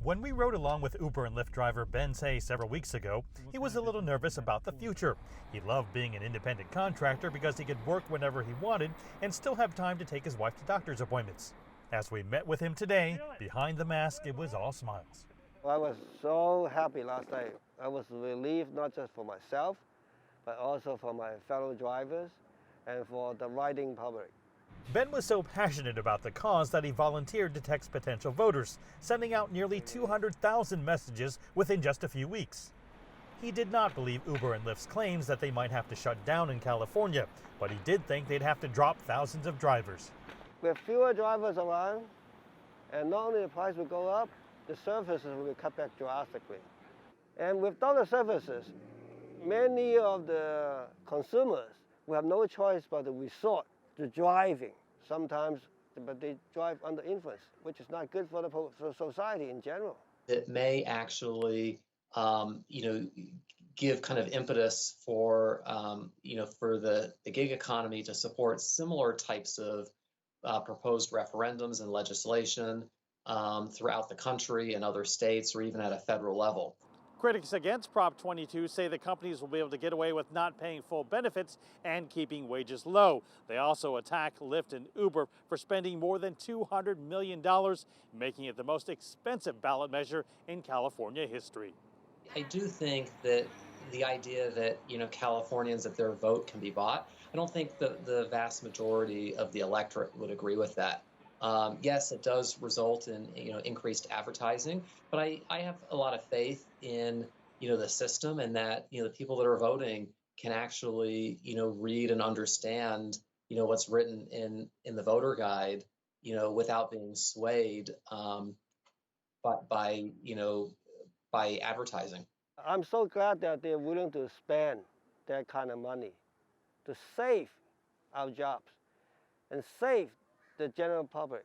When we rode along with Uber and Lyft driver Ben Say several weeks ago, he was a little nervous about the future. He loved being an independent contractor because he could work whenever he wanted and still have time to take his wife to doctor's appointments. As we met with him today, behind the mask, it was all smiles. I was so happy last night. I was relieved not just for myself, but also for my fellow drivers and for the riding public. Ben was so passionate about the cause that he volunteered to text potential voters, sending out nearly 200,000 messages within just a few weeks. He did not believe Uber and Lyft's claims that they might have to shut down in California, but he did think they'd have to drop thousands of drivers. With fewer drivers around, and not only the price will go up, the services will be cut back drastically. And without the services, many of the consumers will have no choice but to resort to driving sometimes, but they drive under influence, which is not good for the society in general. It may actually, give kind of impetus for, for the gig economy to support similar types of proposed referendums and legislation throughout the country and other states, or even at a federal level. Critics against Prop 22 say the companies will be able to get away with not paying full benefits and keeping wages low. They also attack Lyft and Uber for spending more than $200 million, making it the most expensive ballot measure in California history. I do think that the idea that, Californians, that their vote can be bought, I don't think the vast majority of the electorate would agree with that. Yes, it does result in increased advertising, but I have a lot of faith in the system, and that the people that are voting can actually read and understand what's written in the voter guide without being swayed by advertising. I'm so glad that they're willing to spend that kind of money to save our jobs and save the general public.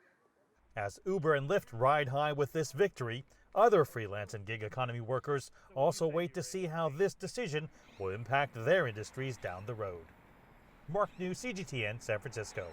As Uber and Lyft ride high with this victory, other freelance and gig economy workers also wait to see how this decision will impact their industries down the road. Mark New, CGTN, San Francisco.